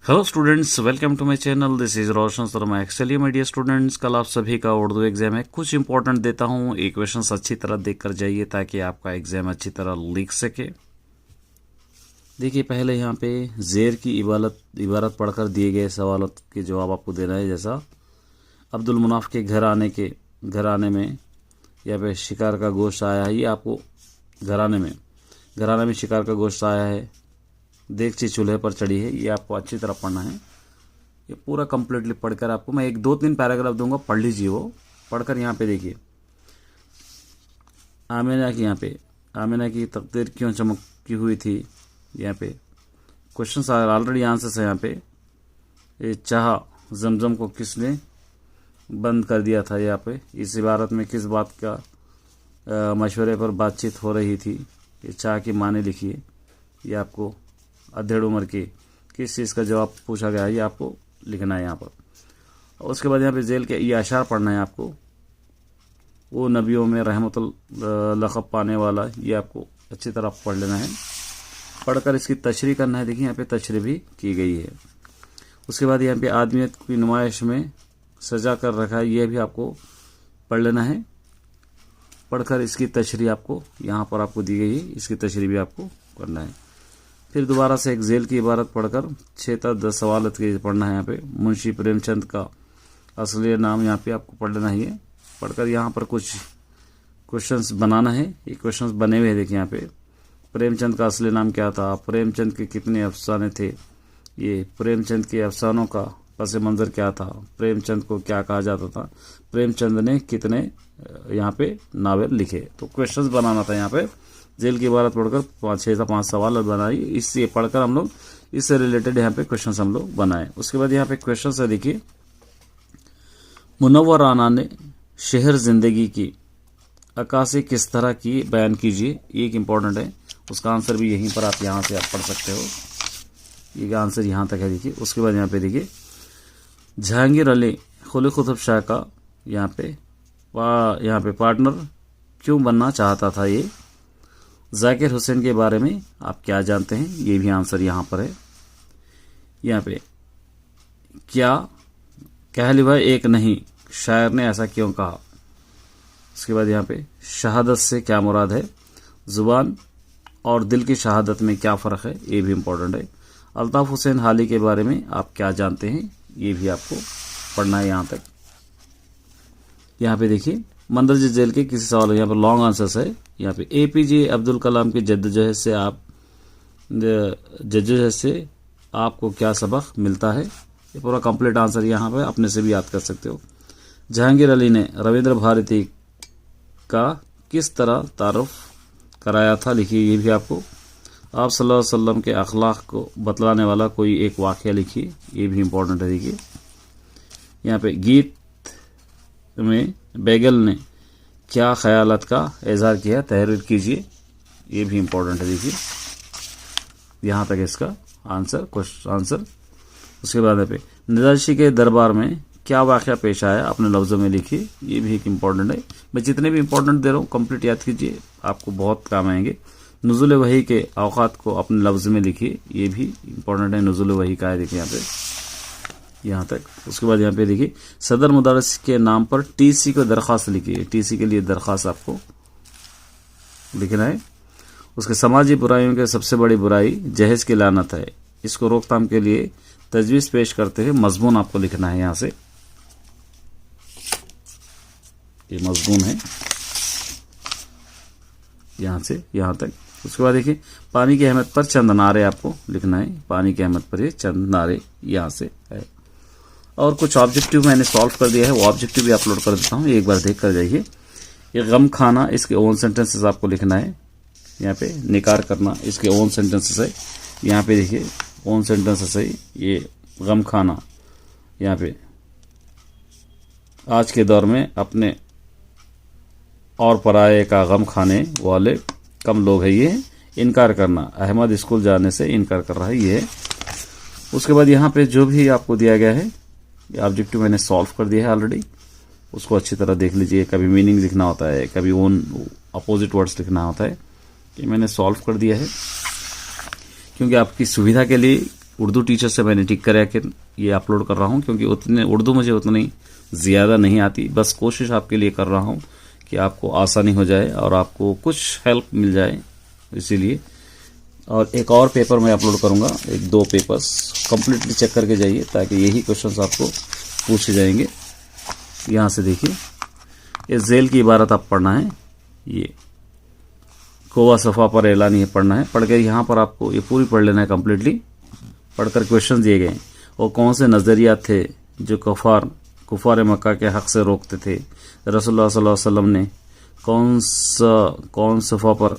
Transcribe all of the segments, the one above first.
Hello students, welcome to my channel. This is Roshan Sharma. Actually my dear students, कल आप सभी का उर्दू एग्जाम है। कुछ इंपॉर्टेंट देता हूँ, इक्वेशंस अच्छी तरह देखकर जाइए ताकि आपका एग्जाम अच्छी तरह लिख सके। देखिए, पहले यहाँ पे जेर की इबारत पढ़कर दिए गए सवालों के जवाब आपको देना है। जैसा अब्दुल मुनाफ के घर आने में यहाँ पे शिकार का गोश्त आया है। ये आपको घराने में शिकार का गोश्त आया है, देगची चूल्हे पर चढ़ी है। ये आपको अच्छी तरह पढ़ना है। ये पूरा कंप्लीटली पढ़कर आपको मैं 1-2-3 पैराग्राफ दूंगा, पढ़ लीजिए। वो पढ़कर यहाँ पे देखिए, आमिना की तकदीर क्यों चमकी हुई थी। यहाँ पे क्वेश्चंस ऑलरेडी आंसर्स है। यहाँ पे ये चाह जमजम को किसने बंद कर दिया था। यहाँ पे इस इबारत में किस बात का मशवरे पर बातचीत हो रही थी। ये चाह की माने लिखिए। ये आपको अधेड़ उम्र के किस चीज़ का जवाब पूछा गया है, ये आपको लिखना है यहाँ पर। और उसके बाद यहाँ पे जेल के ये अशार पढ़ना है आपको। वो नबियों में रहमतुल लक़ब पाने वाला, ये आपको अच्छी तरह पढ़ लेना है। पढ़कर इसकी तशरीह करना है। देखिए, यहाँ पे तशरीह भी की गई है। उसके बाद यहाँ पे आदमियत की नुमाइश में सजा कर रखा है, ये भी आपको पढ़ लेना है। पढ़कर इसकी तशरीह आपको यहाँ पर आपको दी गई है, इसकी तशरीह भी आपको करना है। फिर दोबारा से एक जेल की इबारत पढ़कर 6-10 सवाल के पढ़ना है। यहाँ पे मुंशी प्रेमचंद का असली नाम यहाँ पे आपको पढ़ लेना है। पढ़कर यहाँ पर कुछ क्वेश्चंस बनाना है। ये क्वेश्चंस बने हुए हैं। देखिए, यहाँ पे प्रेमचंद का असली नाम क्या था, प्रेमचंद के कितने अफसाने थे, ये प्रेमचंद के अफसानों का पस मंज़र क्या था, प्रेमचंद को क्या कहा जाता था, प्रेमचंद ने कितने यहाँ पे नावल लिखे। तो क्वेश्चंस बनाना था। यहाँ पे जेल की इबारत पढ़कर 6 से 5 सवाल बनाई। इससे पढ़कर हम लोग इससे रिलेटेड यहाँ पे क्वेश्चंस हम लोग बनाए। उसके बाद यहाँ पे क्वेश्चन है, देखिए, मुनव्वर आना ने शहर जिंदगी की अक्कासी किस तरह की बयान कीजिए। ये एक इम्पॉर्टेंट है, उसका आंसर भी यहीं पर आप यहाँ से आप पढ़ सकते हो। ये आंसर यहाँ तक है। देखिए, उसके बाद यहाँ पे देखिए, जहांगीर अली कुली कुतुब शाह का यहाँ पे पार्टनर क्यों बनना चाहता था। ये जाकिर हुसैन के बारे में आप क्या जानते हैं, ये भी आंसर यहाँ पर है। यहाँ पे क्या कहलिवा एक नहीं, शायर ने ऐसा क्यों कहा। उसके बाद यहाँ पे शहादत से क्या मुराद है, जुबान और दिल की शहादत में क्या फ़र्क है, ये भी इम्पोर्टेंट है। अल्ताफ़ हुसैन हाली के बारे में आप क्या जानते हैं, ये भी आपको पढ़ना है यहाँ तक। यहाँ पे देखिए, मंदरजा जेल के किसी सवाल, यहाँ पर लॉन्ग आंसर्स है। यहाँ पे APJ अब्दुल कलाम की जद्दोजहद से आपको क्या सबक मिलता है। ये पूरा कंप्लीट आंसर यहाँ पे अपने से भी याद कर सकते हो। जहांगीर अली ने रविंद्र भारती का किस तरह तारुफ कराया था, लिखिए। ये भी आपको आप सल्लल्लाहु अलैहि वसल्लम के अखलाक को बतलाने वाला कोई एक वाक़या लिखिए। ये भी इम्पोर्टेंट है। देखिए, यहाँ पे गीत में बेगल ने क्या ख्यालात का इजहार किया, तहरीर कीजिए। ये भी इम्पोर्टेंट है। देखिए, यहाँ तक इसका आंसर। उसके बाद यहाँ पे नजाशी के दरबार में क्या वाक़या पेश आया, अपने लफ्ज़ों में लिखिए। ये भी एक इम्पोर्टेंट है। मैं जितने भी इम्पोर्टेंट दे रहा हूँ कंप्लीट याद कीजिए, आपको बहुत काम आएंगे। नुज़ुल वही के औक़ात को अपने लफ्ज़ में लिखिए। ये भी इम्पोर्टेंट है। नुज़ुल वही का है, देखिए यहाँ तक। उसके बाद यहाँ पे देखिए, सदर मुदर्रिस के नाम पर TC को दरख्वास्त लिखिए। TC के लिए दरख्वास्त आपको लिखना है। उसके समाजी बुराइयों के सबसे बड़ी बुराई जहेज की लानत है। इसको रोकथाम के लिए तजवीज़ पेश करते हुए मजमून आपको लिखना है। यहाँ से ये मजमून है, यहाँ से यहाँ तक। उसके बाद देखिए, पानी की अहमियत पर चंद नारे आपको लिखना है। पानी की अहमियत पर ये चंद नारे यहाँ से है। और कुछ ऑब्जेक्टिव मैंने सॉल्व कर दिया है, वो ऑब्जेक्टिव भी अपलोड कर देता हूँ, एक बार देख कर जाइए। ये गम खाना, इसके ओन सेंटेंसेस आपको लिखना है। यहाँ पे निकार करना, इसके ओन सेंटेंसेस है। यहाँ पे देखिए, ओन सेंटेंसेस है। ये गम खाना, यहाँ पे आज के दौर में अपने और पराये का गम खाने वाले कम लोग हैं। ये इनकार करना, अहमद स्कूल जाने से इनकार कर रहा है, ये है। उसके बाद यहाँ पे जो भी आपको दिया गया है, ये ऑब्जेक्टिव मैंने सॉल्व कर दिया है ऑलरेडी, उसको अच्छी तरह देख लीजिए। कभी मीनिंग लिखना होता है, कभी ओन अपोजिट वर्ड्स लिखना होता है। ये मैंने सॉल्व कर दिया है क्योंकि आपकी सुविधा के लिए उर्दू टीचर से मैंने ठीक कराया कि ये अपलोड कर रहा हूँ, क्योंकि उतने उर्दू मुझे उतनी ज़्यादा नहीं आती। बस कोशिश आपके लिए कर रहा हूँ कि आपको आसानी हो जाए और आपको कुछ हेल्प मिल जाए, इसीलिए। और एक और पेपर मैं अपलोड करूँगा, 1-2 पेपर्स कंप्लीटली चेक करके जाइए, ताकि यही क्वेश्चंस आपको पूछे जाएंगे। यहाँ से देखिए, ये जेल की इबारत आप पढ़ना है। ये कोवा सफ़ा पर ऐलान ये पढ़ना है। पढ़ कर यहाँ पर आपको ये पूरी पढ़ लेना है कंप्लीटली। पढ़कर क्वेश्चन दिए गए और कौन से नज़रियात थे जो कुफार मक्का के हक़ से रोकते थे। रसूलुल्लाह सल्लल्लाहु अलैहि वसल्लम ने कौन सफ़ा पर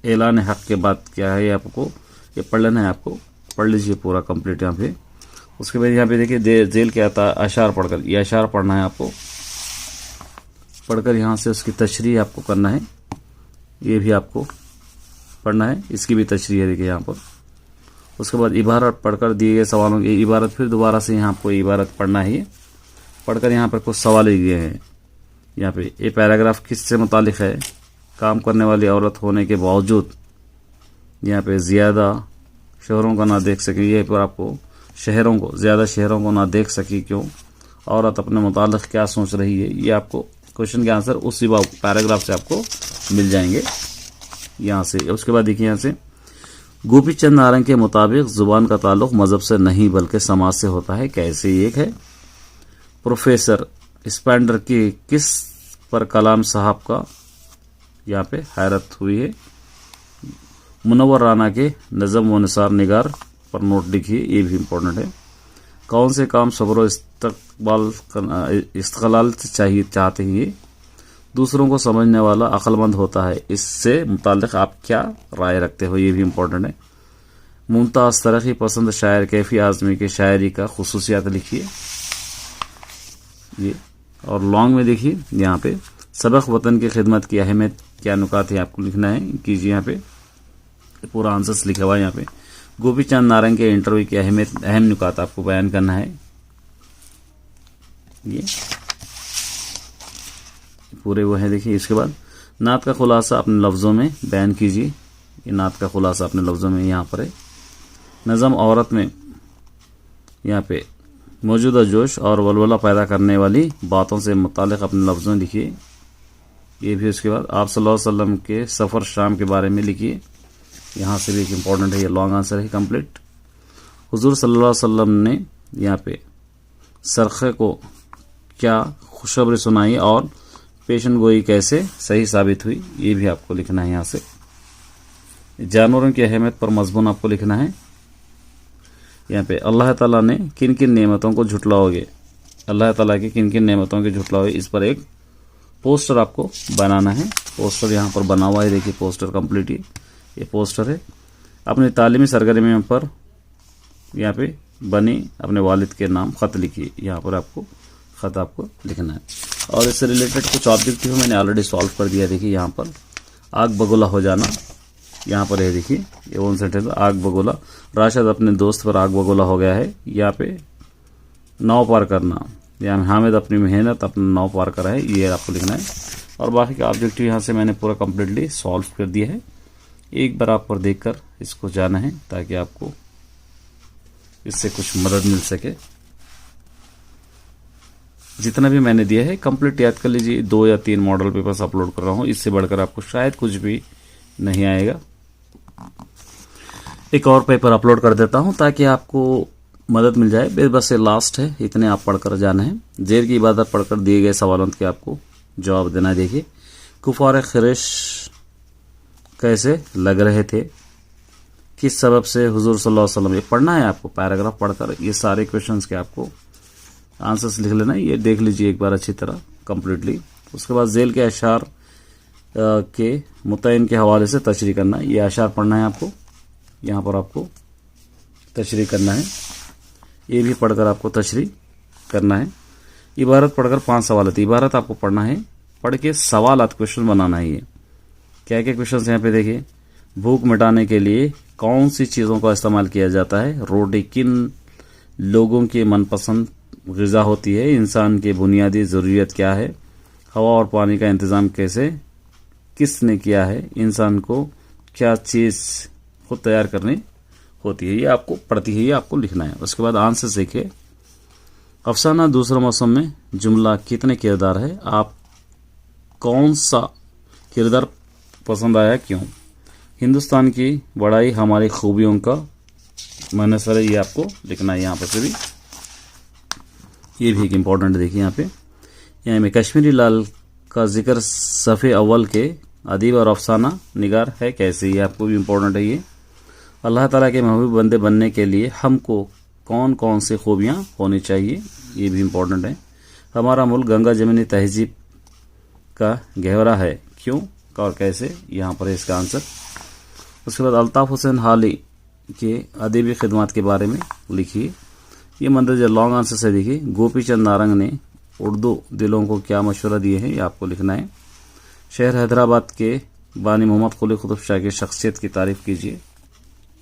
ऐलान हक़ के बाद क्या है, ये आपको ये पढ़ लेना है। आपको पढ़ लीजिए पूरा कंप्लीट यहाँ पे। उसके बाद यहाँ पे देखिए जेल के अशार पढ़कर, ये अशार पढ़ना है आपको। पढ़कर यहाँ से उसकी तशरीह आपको करना है, ये भी आपको पढ़ना है, इसकी भी तशरीह है देखिए यहाँ पर। उसके बाद इबारत पढ़कर दिए गए सवालों की इबारत फिर दोबारा से यहाँ आपको इबारत पढ़ना है। ये पढ़कर यहाँ पर कुछ सवाल दिए हैं। यहाँ पे ये पैराग्राफ किससे मुतालिक है। काम करने वाली औरत होने के बावजूद यहाँ पे ज़्यादा शहरों का ना देख सकी, ये पर आपको ज़्यादा शहरों को ना देख सकी क्यों, औरत अपने मुतालिक क्या सोच रही है। ये आपको क्वेश्चन के आंसर उसी पैराग्राफ से आपको मिल जाएंगे यहाँ से। उसके बाद देखिए यहाँ से, गोपी चंद नारंग के मुताबिक जुबान का ताल्लुक मजहब से नहीं बल्कि समाज से होता है, कैसे। एक है प्रोफेसर स्पेंडर की किस पर कलाम साहब का यहाँ पे हैरत हुई है। मुनव्वर राना के नज़म व निसार निगार पर नोट लिखिए, ये भी इम्पोर्टेंट है। कौन से काम सब्र इस्तक़लाल चाहिए चाहते हैं ये। दूसरों को समझने वाला अक्लमंद होता है, इससे मुताल्लिक़ आप क्या राय रखते हो, ये भी इम्पोर्टेंट है। मुमताज़ तरक्की पसंद शायर कैफी आज़मी के शायरी का खुसूसियात लिखिए ये। और लॉन्ग में देखिए यहाँ पे, सबक वतन की खिदमत की अहमियत क्या नुकात है आपको लिखना है, कीजिए। यहाँ पे पूरा आंसर्स लिखा हुआ है। यहाँ पे गोपी चंद नारंग के इंटरव्यू की अहमियत अहम नुकात आपको बयान करना है। ये पूरे वो है देखिए। इसके बाद नात का खुलासा अपने लफ्ज़ों में बयान कीजिए। ये नात का खुलासा अपने लफ्ज़ों में यहाँ पर है। नज़म औरत में यहाँ पे मौजूदा जोश और वलवला पैदा करने वाली बातों से मुतालिक अपने लफ्ज़ों में लिखिए, ये भी। उसके बाद आप सल्लल्लाहु अलैहि वसल्लम के सफ़र शाम के बारे में लिखिए, यहाँ से भी एक इम्पॉर्टेंट है, ये लॉन्ग आंसर है कंप्लीट। हुजूर सल्लल्लाहु अलैहि वसल्लम ने यहाँ पे सरखे को क्या खुशखबरी सुनाई और पेशन गोई कैसे सही साबित हुई, ये भी आपको लिखना है यहाँ से। जानवरों की अहमियत पर मजमून आपको लिखना है। यहाँ पे अल्लाह ताला ने किन किन नेमतों को झुटलाओगे, अल्लाह ताला की किन किन नेमतों के झुटलाओगे, इस पर एक पोस्टर आपको बनाना है। पोस्टर यहाँ पर बना हुआ है देखिए, पोस्टर कंप्लीट ये पोस्टर है। अपनी तालीमी सरगर्मियों पर यहाँ पे बनी अपने वालिद के नाम ख़त लिखिए, यहाँ पर आपको ख़त आपको लिखना है। और इससे रिलेटेड कुछ ऑब्जेक्टिव मैंने ऑलरेडी सॉल्व कर दिया। देखिए यहाँ पर आग बगोला हो जाना, यहाँ पर है देखिए, ये वन सेंटेंस आग बगोला। राशिद अपने दोस्त पर आग बगोला हो गया है, यहाँ पे नाव पार करना, यहाँ हामिद अपनी मेहनत अपना नाव पार करा है, ये आपको लिखना है। और बाकी का ऑब्जेक्टिव यहाँ से मैंने पूरा कम्प्लीटली सॉल्व कर दिया है। एक बार आप पर देखकर इसको जाना है ताकि आपको इससे कुछ मदद मिल सके। जितना भी मैंने दिया है कंप्लीट याद कर लीजिए। 2 या 3 मॉडल पेपर्स अपलोड कर रहा हूँ, इससे बढ़कर आपको शायद कुछ भी नहीं आएगा। एक और पेपर अपलोड कर देता हूँ ताकि आपको मदद मिल जाए। बस ये लास्ट है, इतने आप पढ़कर जाना है। जेर की इबादत पढ़कर दिए गए सवालों के आपको जवाब देना है। देखिए कुफार क़ुरैश कैसे लग रहे थे, किस सबब से हुजूर सल्लल्लाहु अलैहि वसल्लम, ये पढ़ना है आपको पैराग्राफ पढ़कर। ये सारे क्वेश्चंस के आपको आंसर्स लिख लेना है, ये देख लीजिए एक बार अच्छी तरह कंप्लीटली। उसके बाद जेल के अशार के मुतयन के हवाले से तशरीह करना है। ये अशार पढ़ना है आपको, यहाँ पर आपको तशरीह करना है, ये भी पढ़कर आपको तशरीह करना है। इबारत पढ़कर 5 सवाल थी, इबारत आपको पढ़ना है, पढ़ के सवाल क्वेश्चन बनाना है। ये क्या क्या क्वेश्चन यहाँ पे देखिए। भूख मिटाने के लिए कौन सी चीज़ों का इस्तेमाल किया जाता है। रोटी किन लोगों की मनपसंद ग़िज़ा होती है। इंसान की बुनियादी ज़रूरियत क्या है। हवा और पानी का इंतज़ाम किसने किया है। इंसान को क्या चीज़ खुद तैयार करनी होती है, ये आपको पड़ती है, ये आपको लिखना है। उसके बाद आंसर सीखिए। अफसाना दूसरा मौसम में जुमला कितने किरदार है, आप कौन सा किरदार पसंद आया, क्यों? हिंदुस्तान की बड़ाई हमारी खूबियों का मनसर है, ये आपको लिखना है यहाँ पर से भी। ये भी एक इम्पॉर्टेंट देखिए यहाँ में कश्मीरी लाल का जिक्र सफ़े अव्वल के अदीब और अफसाना निगार है कैसे, ये आपको भी इम्पोर्टेंट है। ये अल्लाह ताला के महबूब बंदे बनने के लिए हमको कौन कौन सी खूबियाँ होनी चाहिए, ये भी इम्पोर्टेंट है। हमारा मुल्क गंगा जमनी तहजीब का गहरा है, क्यों और कैसे, यहाँ पर है इसका आंसर। उसके बाद अल्ताफ़ हुसैन हाली के अदबी खिदमत के बारे में लिखिए। ये मंदरजा लॉन्ग आंसर से देखिए। गोपी चंद नारंग ने उर्दू दिलों को क्या मशवरा दिए हैं, ये आपको लिखना है। शहर हैदराबाद के बानी मोहम्मद कुली कुतुब शाह की शख्सियत की तारीफ कीजिए,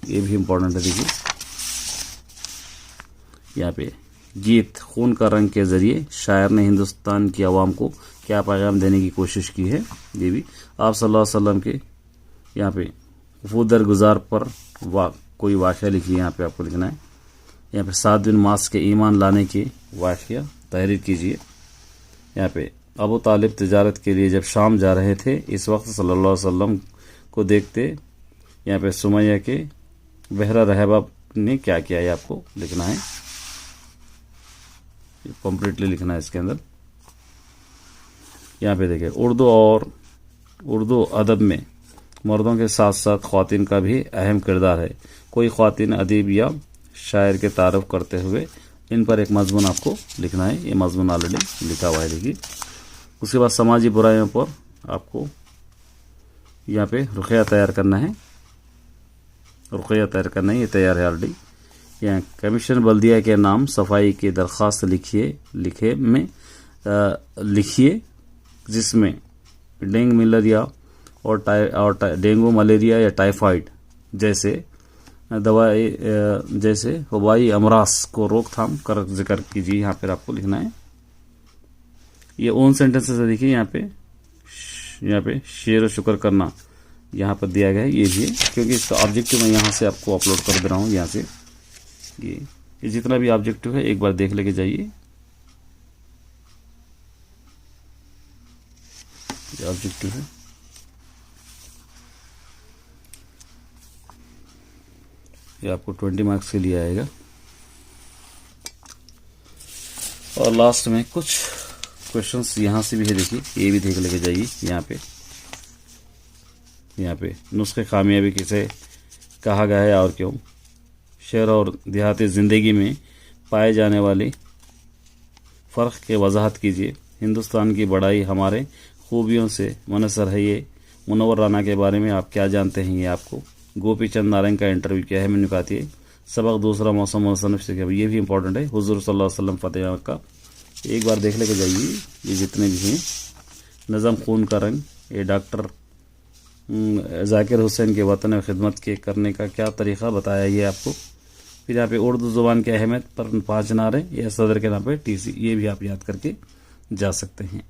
ये भी इम्पोर्टेंट है। देखिए यहाँ पे गीत खून का रंग के जरिए शायर ने हिंदुस्तान की आवाम को क्या पैगाम देने की कोशिश की है, ये भी। आप सल्लल्लाहु अलैहि वसल्लम के यहाँ पे वफूदर गुजार पर कोई वाक़या लिखिए, यहाँ पे आपको लिखना है। यहाँ पे 7 दिन मास के ईमान लाने की वाक़या तहरीर कीजिए। यहाँ पे अबू तालिब तिजारत के लिए जब शाम जा रहे थे, इस वक्त सल्लल्लाहु अलैहि वसल्लम को देखते यहाँ पे सुमैया के बहरा रहबा ने क्या किया, ये आपको लिखना है, कंप्लीटली लिखना है इसके अंदर। यहाँ पे देखिए उर्दू अदब में मर्दों के साथ साथ ख्वातीन का भी अहम किरदार है। कोई ख्वातीन अदीब या शायर के तारुफ करते हुए इन पर एक मजमून आपको लिखना है, ये मजमून ऑलरेडी लिखा हुआ है, देखिए। उसके बाद समाजी बुराइयों पर आपको यहाँ पे रुखिया तैयार करना है, ये तैयार है ऑलरेडी। यहाँ कमीशन बल्दिया के नाम सफाई की दरख्वास्त लिखिए जिसमें डेंगू मलेरिया और डेंगू मलेरिया या टाइफाइड जैसे वबाई अमराज को रोकथाम कर जिक्र कीजिए, यहाँ पर आपको लिखना है। ये ओन सेंटेंसेस है, देखिए यहाँ पे शेर और शुक्र करना यहाँ पर दिया गया है, ये भी है, क्योंकि इसका ऑब्जेक्टिव मैं यहाँ से आपको अपलोड कर दे रहा हूँ। यहाँ से ये जितना भी ऑब्जेक्टिव है एक बार देख लेके जाइए। ये ऑब्जेक्टिव है, ये आपको 20 मार्क्स के लिए आएगा। और लास्ट में कुछ क्वेश्चंस यहाँ से भी है, देखिए ये भी देख लेके जाइए। यहाँ पे नुस्खे कामयाबी किसे कहा गया है और क्यों, शहर और देहाती ज़िंदगी में पाए जाने वाली फ़र्क की वजाहत कीजिए। हिंदुस्तान की बड़ाई हमारे खूबियों से मुनसर है, ये मुनव्वर राना के बारे में आप क्या जानते हैं, ये आपको। गोपी चंद नारंग का इंटरव्यू क्या है, मैंने कहती है। सबक दूसरा मौसम मुसन्निफ से, ये भी इंपॉर्टेंट है। हुज़ूर सल्लल्लाहु अलैहि वसल्लम फतेह का एक बार देख लेके जाइए, ये जितने भी हैं। नज़म खून का रंग, ये डॉक्टर जाकिर हुसैन के वतन में खिदमत के करने का क्या तरीक़ा बताया, ये आपको। फिर यहाँ पे उर्दू ज़ुबान की अहमियत पर 5 नारे, यह सदर के नाम पे TC, ये भी आप याद करके जा सकते हैं।